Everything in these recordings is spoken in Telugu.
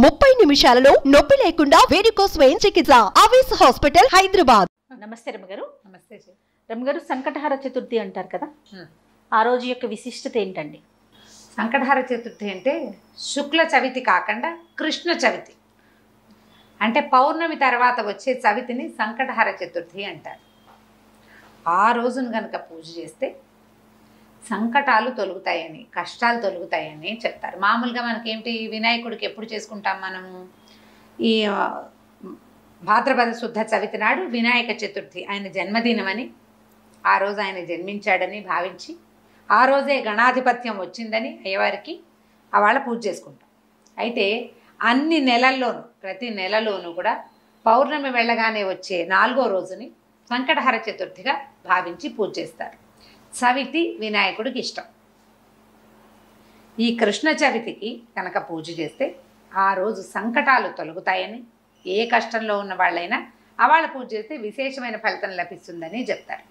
30 నిమిషాలలో నొప్పి లేకుండా వేడికోస్ వెయిన్ చికిత్స. ఆవేశ హాస్పిటల్, హైదరాబాద్. నమస్తే రమ్మగారు. నమస్తే. రమ్మగారు, సంకటహార చతుర్థి అంటారు కదా, ఆ రోజు యొక్క విశిష్టత ఏంటండి? సంకటహార చతుర్థి అంటే శుక్ల చవితి కాకుండా కృష్ణ చవితి, అంటే పౌర్ణమి తర్వాత వచ్చే చవితిని సంకటహార చతుర్థి అంటారు. ఆ రోజును కనుక పూజ చేస్తే సంకటాలు తొలుగుతాయని, కష్టాలు తొలుగుతాయని చెప్తారు. మామూలుగా మనకేమిటి, వినాయకుడికి ఎప్పుడు చేసుకుంటాం మనము? ఈ భాద్రపద శుద్ధ చవితి నాడు వినాయక చతుర్థి ఆయన జన్మదినమని, ఆ రోజు ఆయన జన్మించాడని భావించి ఆ రోజే గణాధిపత్యం వచ్చిందని అయ్యవారికి వాళ్ళ పూజ చేసుకుంటాం. అయితే అన్ని నెలల్లోనూ, ప్రతి నెలలోనూ కూడా పౌర్ణమి వెళ్ళగానే వచ్చే 4వ రోజుని సంకటహర చతుర్థిగా భావించి పూజ చేస్తారు. చవితి వినాయకుడికి ఇష్టం. ఈ కృష్ణ చవితికి కనుక పూజ చేస్తే ఆ రోజు సంకటాలు తొలగుతాయని, ఏ కష్టంలో ఉన్న వాళ్ళైనా వాళ్ళ పూజ చేస్తే విశేషమైన ఫలితం లభిస్తుందని చెప్తారు.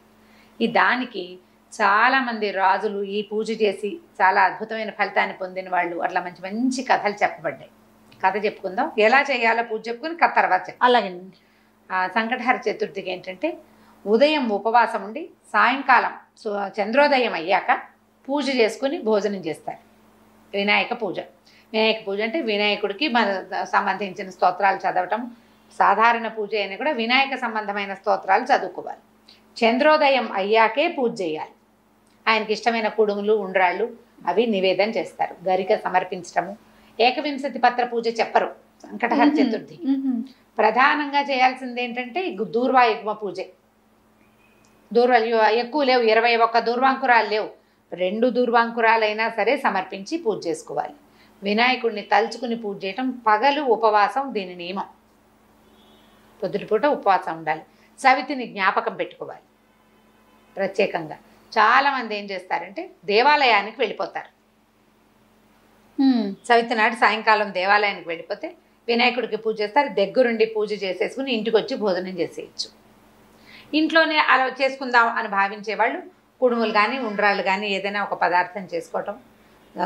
ఈ దానికి చాలామంది రాజులు ఈ పూజ చేసి చాలా అద్భుతమైన ఫలితాన్ని పొందిన వాళ్ళు, అట్లా మంచి మంచి కథలు చెప్పబడ్డాయి. కథ చెప్పుకుందాం, ఎలా చేయాలో పూజ చెప్పుకుని కథ తర్వాత చెప్తాం. అలాగేనండి. సంకటహర చతుర్థికి ఏంటంటే ఉదయం ఉపవాసం ఉండి సాయంకాలం చంద్రోదయం అయ్యాక పూజ చేసుకుని భోజనం చేస్తారు. వినాయక పూజ. వినాయక పూజ అంటే వినాయకుడికి మన సంబంధించిన స్తోత్రాలు చదవటం. సాధారణ పూజ అయినా కూడా వినాయక సంబంధమైన స్తోత్రాలు చదువుకోవాలి. చంద్రోదయం అయ్యాకే పూజ చేయాలి. ఆయనకి ఇష్టమైన కుడుములు, ఉండ్రాళ్ళు అవి నివేదన చేస్తారు. గరిక సమర్పించటము. ఏకవింశతి పత్ర పూజ చెప్పరు సంకటహర చతుర్థి. ప్రధానంగా చేయాల్సింది ఏంటంటే దూర్వాయుగ్మ పూజే. ఎక్కువ లేవు, 21 దూర్వాంకురాలు లేవు. 2 దూర్వాంకురాలైనా సరే సమర్పించి పూజ చేసుకోవాలి. వినాయకుడిని తలుచుకుని పూజ చేయటం. పగలు ఉపవాసం దీని నియమం. పొద్దుటిపూట ఉపవాసం ఉండాలి. చవితిని జ్ఞాపకం పెట్టుకోవాలి ప్రత్యేకంగా. చాలామంది ఏం చేస్తారంటే దేవాలయానికి వెళ్ళిపోతారు. చవితి నాడు సాయంకాలం దేవాలయానికి వెళ్ళిపోతే వినాయకుడికి పూజ చేస్తారు. దగ్గరుండి పూజ చేసేసుకుని ఇంటికి వచ్చి భోజనం చేసేయచ్చు. ఇంట్లోనే అలా చేసుకుందాం అని భావించేవాళ్ళు కుడుములు కానీ, ఉండ్రాళ్ళు కానీ ఏదైనా ఒక పదార్థం చేసుకోవటం.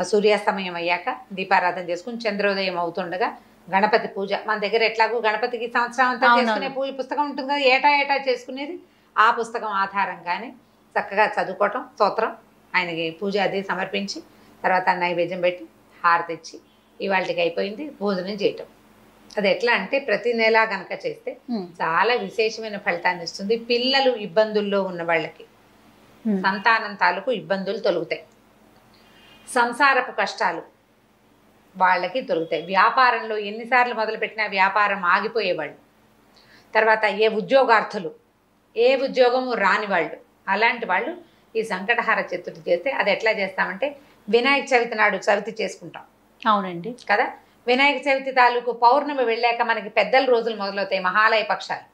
సూర్యాస్తమయం అయ్యాక దీపారాధన చేసుకుని చంద్రోదయం అవుతుండగా గణపతి పూజ. మన దగ్గర ఎట్లాగో గణపతికి సంవత్సరం అంతా చేసుకునే పూజ పుస్తకం ఉంటుంది కదా, ఏటా చేసుకునేది. ఆ పుస్తకం ఆధారంగానే చక్కగా చదువుకోవటం, స్తోత్రం, ఆయనకి పూజ అది సమర్పించి తర్వాత నైవేద్యం పెట్టి హారతి ఇచ్చి ఇవాళకి అయిపోయింది భోజనం చేయటం. అది ఎట్లా అంటే ప్రతి నెల కనుక చేస్తే చాలా విశేషమైన ఫలితాన్ని ఇస్తుంది. పిల్లలు ఇబ్బందుల్లో ఉన్న వాళ్ళకి సంతానం తాలూకు ఇబ్బందులు తొలుగుతాయి. సంసారపు కష్టాలు వాళ్ళకి దొరుకుతాయి. వ్యాపారంలో ఎన్నిసార్లు మొదలుపెట్టినా వ్యాపారం ఆగిపోయేవాళ్ళు, తర్వాత ఉద్యోగార్థులు, ఏ ఉద్యోగము రాని వాళ్ళు, అలాంటి వాళ్ళు ఈ సంకటహార చతుర్థి చేస్తే, అది ఎట్లా చేస్తామంటే వినాయక చవితి నాడు చవితి చేసుకుంటాం. అవునండి కదా. వినాయక చవితి తాలూకు పౌర్ణమి వెళ్ళాక మనకి పెద్దల రోజులు మొదలవుతాయి. మహాలయ పక్షాలు.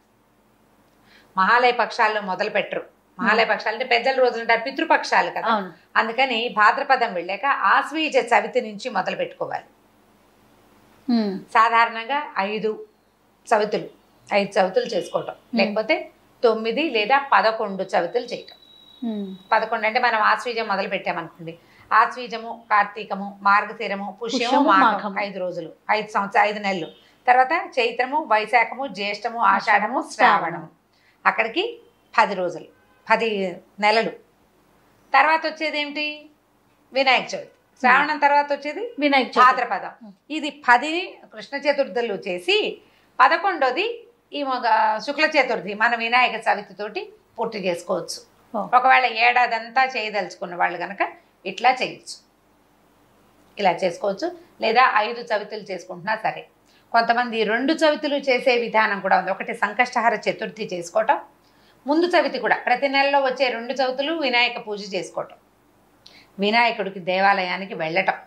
మహాలయ పక్షాల్లో మొదలు పెట్టరు. మహాలయ పక్షాలు అంటే పెద్దల రోజులు అంటారు, పితృపక్షాలు కదా. అందుకని భాద్రపదం వెళ్ళాక ఆశ్వీజ చవితి నుంచి మొదలు పెట్టుకోవాలి. సాధారణంగా 5 చవితులు చేసుకోవటం, లేకపోతే 9 లేదా 11 చవితులు చేయటం. 11 అంటే మనం ఆశ్వీజం మొదలు పెట్టామనుకోండి, ఆశ్వీజము, కార్తీకము, మార్గశిరము, పుష్యము, మాఘం 5 రోజులు, 5 నెలలు. తర్వాత చైత్రము, వైశాఖము, జ్యేష్టము, ఆషాఢము, శ్రావణము, అక్కడికి 10 రోజులు, 10 నెలలు. తర్వాత వచ్చేది ఏమిటి? వినాయక చవితి. శ్రావణం తర్వాత వచ్చేది వినాయక భాద్రపదం. ఇది 10 కృష్ణ చతుర్థులు చేసి 11వది ఈ శుక్ల చతుర్థి మన వినాయక చవితితోటి పూర్తి చేసుకోవచ్చు. ఒకవేళ ఏడాదంతా చేయదలుచుకున్న వాళ్ళు కనుక ఇట్లా చేయొచ్చు, ఇలా చేసుకోవచ్చు. లేదా 5 చవితులు చేసుకుంటున్నా సరే. కొంతమంది 2 చవితులు చేసే విధానం కూడా ఉంది. ఒకటి సంకష్టహర చతుర్థి చేసుకోవటం, ముందు చవితి కూడా ప్రతి నెలలో వచ్చే 2 చవితులు వినాయక పూజ చేసుకోవటం, వినాయకుడికి దేవాలయానికి వెళ్ళటం.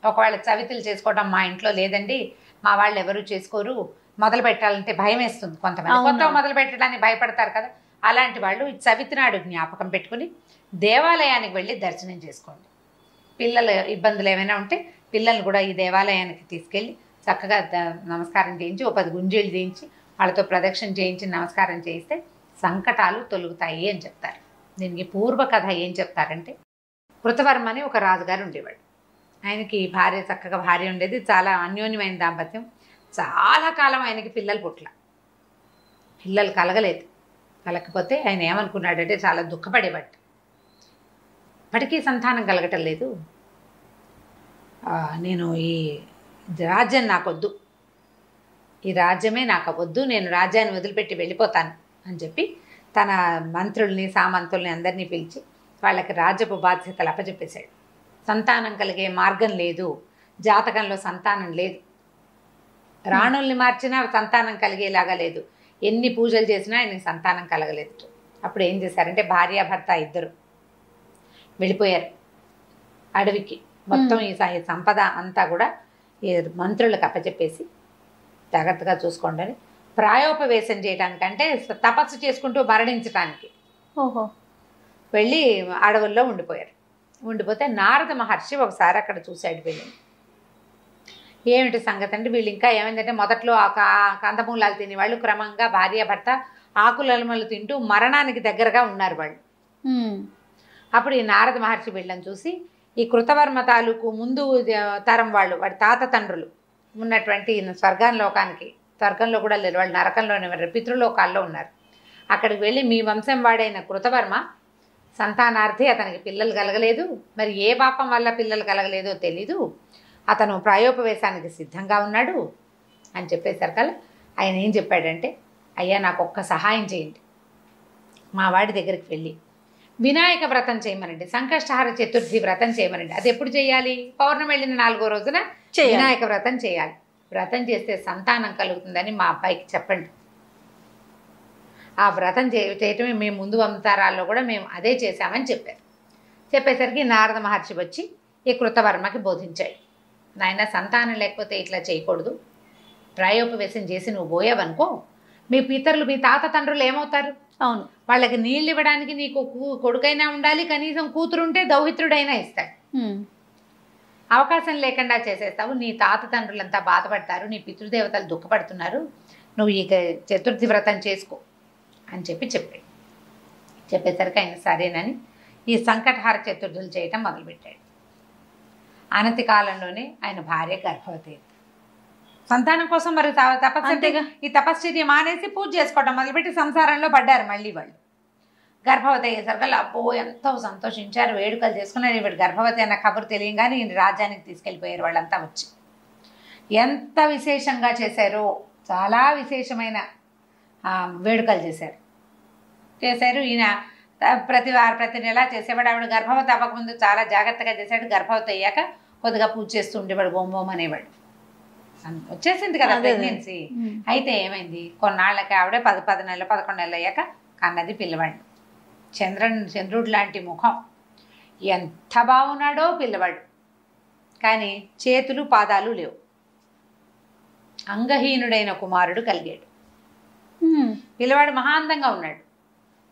ఒకవేళ చవితులు చేసుకోవటం మా ఇంట్లో లేదండి, మా వాళ్ళు ఎవరు చేసుకోరు, మొదలు పెట్టాలంటే భయం వేస్తుంది, కొంతమంది కొత్తగా మొదలు పెట్టడానికి భయపడతారు కదా, అలాంటి వాళ్ళు ఈ చవితి నాడు జ్ఞాపకం పెట్టుకుని దేవాలయానికి వెళ్ళి దర్శనం చేసుకోండి. పిల్లల ఇబ్బందులు ఏమైనా ఉంటే పిల్లల్ని కూడా ఈ దేవాలయానికి తీసుకెళ్ళి చక్కగా నమస్కారం చేయించి, 10 గుంజీలు చేయించి వాళ్ళతో ప్రదక్షిణ చేయించి నమస్కారం చేయిస్తే సంకటాలు తొలుగుతాయి అని చెప్తారు. దీనికి పూర్వ కథ ఏం చెప్తారంటే, కృతవర్మ అని ఒక రాజుగారు ఉండేవాడు. ఆయనకి భార్య చక్కగా భార్య ఉండేది, చాలా అన్యోన్యమైన దాంపత్యం. చాలా కాలం ఆయనకి పిల్లలు కలగలేదు. కలగకపోతే ఆయన ఏమనుకున్నాడంటే చాలా దుఃఖపడేవాడు. ఇప్పటికీ సంతానం కలగటం లేదు, నేను ఈ రాజ్యం నాకొద్దు, ఈ రాజ్యమే నాకు వద్దు, నేను రాజ్యాన్ని వదిలిపెట్టి వెళ్ళిపోతాను అని చెప్పి తన మంత్రుల్ని సామంతుల్ని అందరినీ పిలిచి వాళ్ళకి రాజ్యపు బాధ్యతలు అప్పచెప్పేశాడు. సంతానం కలిగే మార్గం లేదు, జాతకంలో సంతానం లేదు, రాణుల్ని మార్చినా సంతానం కలిగేలాగా లేదు, ఎన్ని పూజలు చేసినా ఆయనకి సంతానం కలగలేదు. అప్పుడు ఏం చేశారంటే భార్యాభర్త ఇద్దరు వెళ్ళిపోయారు అడవికి. మొత్తం ఈ సంపద అంతా కూడా ఈ మంత్రులకు అప్పచెప్పేసి జాగ్రత్తగా చూసుకోండి అని ప్రాయోపవేశం చేయడానికంటే తపస్సు చేసుకుంటూ మరణించడానికి వెళ్ళి అడవుల్లో ఉండిపోతే నారద మహర్షి ఒకసారి అక్కడ చూశాడు వీళ్ళని. ఏమిటి సంగతి అంటే వీళ్ళు ఇంకా ఏమైందంటే మొదట్లో కందమూలాలు తిని వాళ్ళు క్రమంగా భార్యాభర్త ఆకులలమలు తింటూ మరణానికి దగ్గరగా ఉన్నారు వాళ్ళు. అప్పుడు ఈ నారద మహర్షి వీళ్ళని చూసి ఈ కృతవర్మ తాలూకు ముందు తరం వాళ్ళు, వాడి తాత తండ్రులు ఉన్నటువంటి స్వర్గంలో కూడా లేదు, వాళ్ళు నరకంలోనే ఉన్నారు, పితృలోకాల్లో ఉన్నారు. అక్కడికి వెళ్ళి మీ వంశం వాడైన కృతవర్మ సంతానార్థి, అతనికి పిల్లలు కలగలేదు, మరి ఏ పాపం వల్ల పిల్లలు కలగలేదో తెలీదు, అతను ప్రాయోపవేశానికి సిద్ధంగా ఉన్నాడు అని చెప్పేసరికి ఆయన ఏం చెప్పాడంటే, అయ్యా నాకు ఒక్క సహాయం చేయండి, మా వాడి దగ్గరికి వెళ్ళి వినాయక వ్రతం చేయమనండి, సంకష్టహార చతుర్థి వ్రతం చేయమనండి. అది ఎప్పుడు చేయాలి? పౌర్ణమి వెళ్ళిన 4వ రోజున వినాయక వ్రతం చేయాలి. వ్రతం చేస్తే సంతానం కలుగుతుందని మా అబ్బాయికి చెప్పండి. ఆ వ్రతం చేయటమే మేము ముందు అవతారాల్లో కూడా మేము అదే చేశామని చెప్పారు. చెప్పేసరికి నారద మహర్షి వచ్చి ఈ కృతవర్మకి బోధించాడు. నాయన, సంతానం లేకపోతే ఇట్లా చేయకూడదు, ప్రాయోపవేశం చేసి నువ్వు పోయావనుకో మీ పితరులు మీ తాత తండ్రులు ఏమవుతారు? అవును, వాళ్ళకి నీళ్ళు ఇవ్వడానికి నీకు కొడుకైనా ఉండాలి, కనీసం కూతురుంటే దౌహిత్రుడైనా ఇస్తాడు. అవకాశం లేకుండా చేసేస్తావు, నీ తాత తండ్రులంతా బాధపడతారు, నీ పితృదేవతలు దుఃఖపడుతున్నారు, నువ్వు ఇక చతుర్థి వ్రతం చేసుకో అని చెప్పేసరికి ఆయన సరేనని ఈ సంకటహార చతుర్థులు చేయటం మొదలుపెట్టాడు. అనతి కాలంలోనే ఆయన భార్య గర్భవతి. సంతానం కోసం మరి తపస్సు, ఈ తపశ్చర్య మానేసి పూజ చేసుకోవటం మొదలుపెట్టి సంసారంలో పడ్డారు మళ్ళీ వాళ్ళు. గర్భవతి అయ్యేసరికి అబ్బో ఎంతో సంతోషించారు, వేడుకలు చేసుకున్నారు. ఈవిడ గర్భవతి అన్న కబురు తెలియగానే ఈయన రాజ్యానికి తీసుకెళ్ళిపోయారు వాళ్ళంతా వచ్చి. ఎంత విశేషంగా చేశారో, చాలా విశేషమైన వేడుకలు చేశారు. ఈయన ప్రతి నెల చేసేవాడు. ఆవిడ గర్భవతి అవ్వకముందు చాలా జాగ్రత్తగా చేశాడు, గర్భవతి అయ్యాక కొద్దిగా పూజ చేస్తూ ఉండేవాడు, బొమ్మోమ్ అనేవాడు. వచ్చేసింది కదా ప్రెగ్నెన్సీ. అయితే ఏమైంది, కొన్నాళ్ళకి ఆవిడ 10 నెలలు 11 నెలలు అయ్యాక కన్నది పిల్లవాడు. చంద్రుడు లాంటి ముఖం, ఎంత బాగున్నాడో పిల్లవాడు, కానీ చేతులు పాదాలు లేవు. అంగహీనుడైన కుమారుడు కలిగాడు. పిల్లవాడు మహాందంగా ఉన్నాడు,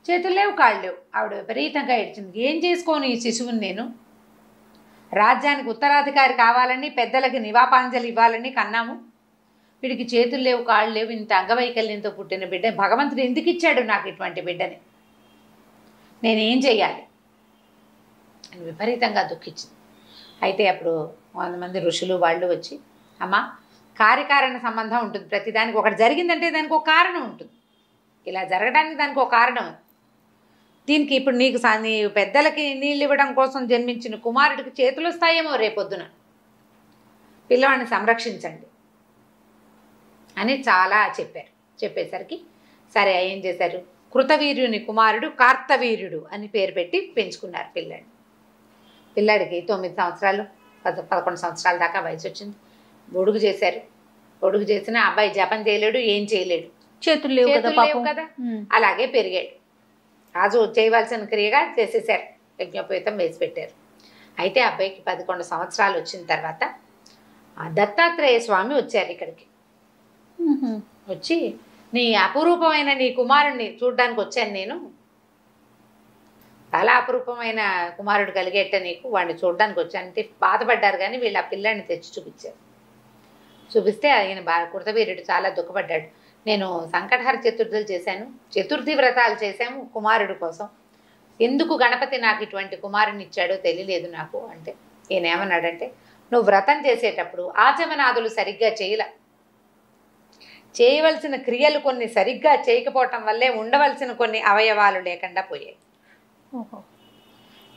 చేతులు లేవు, కాళ్ళు లేవు. ఆవిడ విపరీతంగా ఏడ్చింది. ఏం చేసుకోను ఈ శిశువుని నేను? రాజ్యానికి ఉత్తరాధికారి కావాలని, పెద్దలకి నివాపాంజలి ఇవ్వాలని కన్నాము, వీడికి చేతులు లేవు, కాళ్ళు లేవు, ఇంత అంగవైకల్యంతో పుట్టిన బిడ్డ భగవంతుడు ఎందుకు ఇచ్చాడు నాకు ఇటువంటి బిడ్డని? నేనేం చెయ్యాలి అని విపరీతంగా దుఃఖించింది. అయితే అప్పుడు 100 మంది ఋషులు వాళ్ళు వచ్చి, అమ్మ, కార్యకారణ సంబంధం ఉంటుంది ప్రతిదానికి. ఒకటి జరిగిందంటే దానికి ఒక కారణం ఉంటుంది, ఇలా జరగడానికి దానికి ఒక కారణం. దీనికి ఇప్పుడు నీకు నీ పెద్దలకి నీళ్ళు ఇవ్వడం కోసం జన్మించిన కుమారుడికి చేతులు వస్తాయేమో రేపొద్దున, పిల్లవాడిని సంరక్షించండి అని చాలా చెప్పారు. చెప్పేసరికి సరే ఏం చేశారు, కృతవీర్యుని కుమారుడు కార్తవీర్యుడు అని పేరు పెట్టి పెంచుకున్నారు పిల్లాడికి 9 సంవత్సరాలు 11 సంవత్సరాల దాకా వయసు వచ్చింది. గొడుగు చేశారు. గొడుగు చేసిన అబ్బాయి జపం చేయలేడు, ఏం చేయలేడు, చేతులు లేవు కదా. అలాగే పెరిగాడు. రాజు చేయవలసిన క్రియగా చేసేసారు, యజ్ఞోపేతం వేసి పెట్టారు. అయితే అబ్బాయికి 11 సంవత్సరాలు వచ్చిన తర్వాత దత్తాత్రేయ స్వామి వచ్చారు ఇక్కడికి. వచ్చి, నీ అపురూపమైన నీ కుమారుడిని చూడ్డానికి వచ్చాను నేను, చాలా అపురూపమైన కుమారుడు కలిగేట నీకు, వాడిని చూడడానికి వచ్చాను అంటే బాధపడ్డారు. కానీ వీళ్ళు ఆ పిల్లాడిని తెచ్చి చూపించారు. చూపిస్తే ఆయన కృతవీర్యుడు చాలా దుఃఖపడ్డాడు. నేను సంకటహార చతుర్థులు చేశాను, చతుర్థి వ్రతాలు చేశాము కుమారుడు కోసం, ఎందుకు గణపతి నాకు ఇటువంటి కుమారుని ఇచ్చాడో తెలియలేదు నాకు అంటే ఈయన ఏమన్నాడంటే, నువ్వు వ్రతం చేసేటప్పుడు ఆచమనాదులు సరిగ్గా చేయవలసిన క్రియలు కొన్ని సరిగ్గా చేయకపోవటం వల్లే ఉండవలసిన కొన్ని అవయవాలు లేకుండా పోయాయి.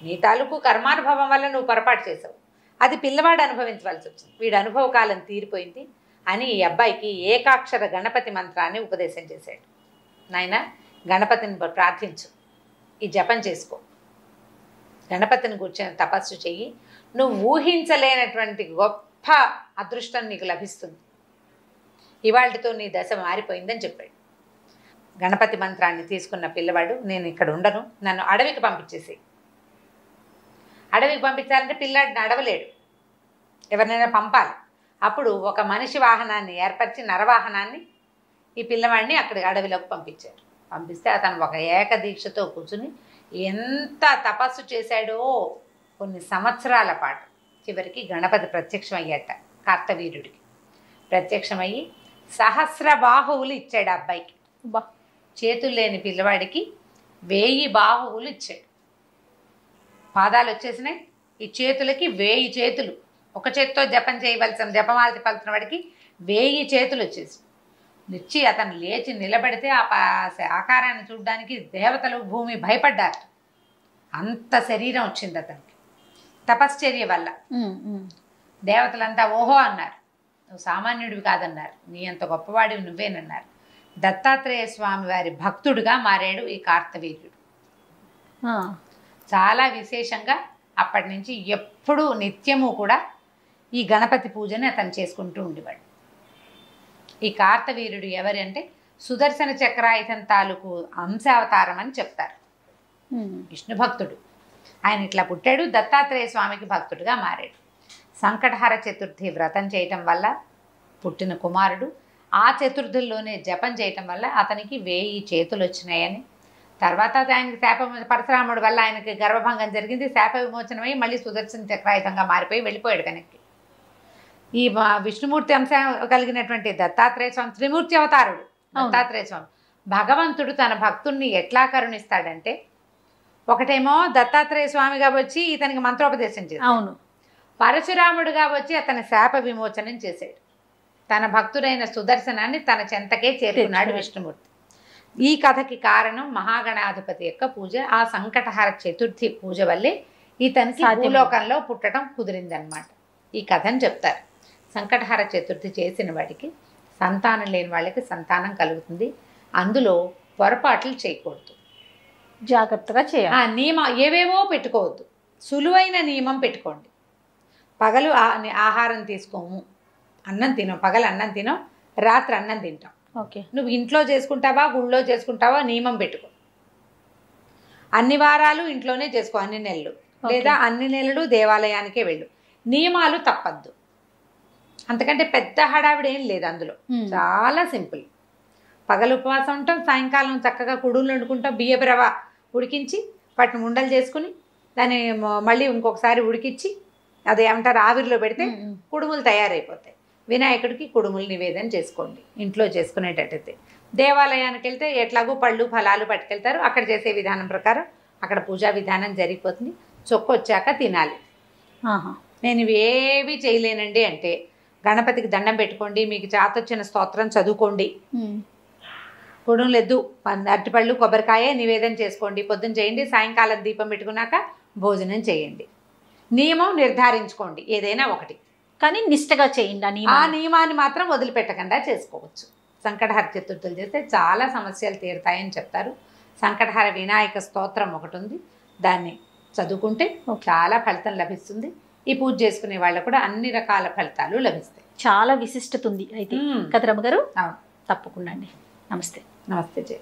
నీ తాలూకు కర్మానుభవం వల్ల నువ్వు పొరపాటు చేసావు, అది పిల్లవాడు అనుభవించవలసి వచ్చింది. వీడి అనుభవ కాలం తీరిపోయింది అని ఈ అబ్బాయికి ఏకాక్షర గణపతి మంత్రాన్ని ఉపదేశం చేశాడు. నాయన, గణపతిని ప్రార్థించు, ఈ జపం చేసుకో, గణపతిని కూర్చొని తపస్సు చెయ్యి, నువ్వు ఊహించలేనటువంటి గొప్ప అదృష్టం నీకు లభిస్తుంది, ఇవాళతో నీ దశ మారిపోయిందని చెప్పాడు. గణపతి మంత్రాన్ని తీసుకున్న పిల్లవాడు, నేను ఇక్కడ ఉండను, నన్ను అడవికి పంపించేసి. అడవికి పంపించాలంటే పిల్లాడిని అడవలేడు, ఎవరినైనా పంపాలి. అప్పుడు ఒక మనిషి వాహనాన్ని ఏర్పరిచి, నరవాహనాన్ని, ఈ పిల్లవాడిని అక్కడికి అడవిలోకి పంపించారు. పంపిస్తే అతను ఒక ఏకదీక్షతో కూర్చుని ఎంత తపస్సు చేశాడో కొన్ని సంవత్సరాల పాటు. చివరికి గణపతి ప్రత్యక్షం అయ్యాట కార్తవీర్యుడికి. ప్రత్యక్షమయ్యి సహస్ర బాహువులు ఇచ్చాడు ఆ అబ్బాయికి. చేతులు లేని పిల్లవాడికి 1000 బాహువులు ఇచ్చాడు. పాదాలు వచ్చేసినాయి, ఈ చేతులకి 1000 చేతులు. ఒక చేతితో జపం చేయవలసిన జపమాలతి పలుతున్న వాడికి 1000 చేతులు వచ్చేసి ఇచ్చి అతను లేచి నిలబడితే ఆ ఆకారాన్ని చూడడానికి దేవతలు భూమి భయపడ్డారు. అంత శరీరం వచ్చింది అతనికి తపశ్చర్య వల్ల. దేవతలంతా ఓహో అన్నారు, నువ్వు సామాన్యుడివి కాదన్నారు, నీ అంత గొప్పవాడివి నువ్వేనన్నారు. దత్తాత్రేయ స్వామి వారి భక్తుడిగా మారాడు ఈ కార్తవీర్యుడు. చాలా విశేషంగా అప్పటి నుంచి ఎప్పుడూ నిత్యము కూడా ఈ గణపతి పూజని అతను చేసుకుంటూ ఉండేవాడు. ఈ కార్తవీర్యుడు ఎవరి అంటే సుదర్శన చక్రాయుధం తాలూకు అంశావతారం అని చెప్తారు. విష్ణు భక్తుడు ఆయన. ఇట్లా పుట్టాడు, దత్తాత్రేయ స్వామికి భక్తుడిగా మారాడు. సంకటహర చతుర్థి వ్రతం చేయటం వల్ల పుట్టిన కుమారుడు. ఆ చతుర్థుల్లోనే జపం చేయటం వల్ల అతనికి 1000 చేతులు వచ్చినాయని. తర్వాత ఆయనకి పరశురాముడు వల్ల ఆయనకి గర్భభంగం జరిగింది, శాప విమోచనమై మళ్ళీ సుదర్శన చక్రాయుధంగా మారిపోయి వెళ్ళిపోయాడు వెనక్కి. ఈ విష్ణుమూర్తి అంశం కలిగినటువంటి దత్తాత్రేయ స్వామి త్రిమూర్తి అవతారుడు. దత్తాత్రేయ స్వామి భగవంతుడు తన భక్తుణ్ణి ఎట్లా కరుణిస్తాడంటే, ఒకటేమో దత్తాత్రేయ స్వామిగా వచ్చి ఇతనికి మంత్రోపదేశం చేశాడు. అవును. పరశురాముడుగా వచ్చి అతని శాప విమోచనం చేశాడు. తన భక్తుడైన సుదర్శనాన్ని తన చెంతకే చేరుకున్నాడు విష్ణుమూర్తి. ఈ కథకి కారణం మహాగణాధిపతి యొక్క పూజ. ఆ సంకటహర చతుర్థి పూజ వల్లే ఇతనికి భూలోకంలో పుట్టడం కుదిరిందనమాట. ఈ కథని చెప్తారు. సంకటహర చతుర్థి చేసిన వాడికి, సంతానం లేని వాళ్ళకి సంతానం కలుగుతుంది. అందులో పొరపాట్లు చేయకూడదు, జాగ్రత్తగా చేయాలి. నియమం ఏవేవో పెట్టుకోవద్దు, సులువైన నియమం పెట్టుకోండి. పగలు ఆహారం తీసుకోము, అన్నం తినం, పగలు అన్నం తినం, రాత్రి అన్నం తింటాం. ఓకే, నువ్వు ఇంట్లో చేసుకుంటావా గుళ్ళో చేసుకుంటావా నియమం పెట్టుకో. అన్ని వారాలు ఇంట్లోనే చేసుకో, అన్ని నెలలు, లేదా అన్ని నెలలు దేవాలయానికే వెళ్ళు. నియమాలు తప్పద్దు. అంతకంటే పెద్ద హడావిడి ఏం లేదు అందులో, చాలా సింపుల్. పగలు ఉపవాసం ఉంటాం, సాయంకాలం చక్కగా కుడుములు వండుకుంటాం, బియ్యపు రవ్వ ఉడికించి వాటిని ఉండలు చేసుకుని దాన్ని మళ్ళీ ఇంకొకసారి ఉడికించి అది ఏమంటారు ఆవిరిలో పెడితే కుడుములు తయారైపోతాయి. వినాయకుడికి కుడుములు నివేదన చేసుకోండి ఇంట్లో చేసుకునేటట్టయితే. దేవాలయానికి వెళ్తే ఎట్లాగో పళ్ళు ఫలాలు పట్టుకెళ్తారు, అక్కడ చేసే విధానం ప్రకారం అక్కడ పూజా విధానం జరిగిపోతుంది. చొక్కొచ్చాక తినాలి. నేను ఇవి ఏవి చేయలేనండి అంటే గణపతికి దండం పెట్టుకోండి, మీకు చాతొచ్చిన స్తోత్రం చదువుకోండి, కుడుములు ఎద్దు, అరటిపళ్ళు కొబ్బరికాయ నివేదన చేసుకోండి, పొద్దున్న చేయండి, సాయంకాలం దీపం పెట్టుకున్నాక భోజనం చేయండి. నియమం నిర్ధారించుకోండి ఏదైనా ఒకటి, కానీ నిష్టగా చేయండి. ఆ నియమాన్ని మాత్రం వదిలిపెట్టకుండా చేసుకోవచ్చు. సంకటహర చతుర్థులు చేస్తే చాలా సమస్యలు తీరుతాయని చెప్తారు. సంకటహర వినాయక స్తోత్రం ఒకటి ఉంది, దాన్ని చదువుకుంటే చాలా ఫలితం లభిస్తుంది. ఈ పూజ చేసుకునే వాళ్ళకు కూడా అన్ని రకాల ఫలితాలు లభిస్తాయి. చాలా విశిష్టత ఉంది అయితే కదరమ్మ గారు. అవును, తప్పకుండా అండి. నమస్తే. నమస్తే జయ.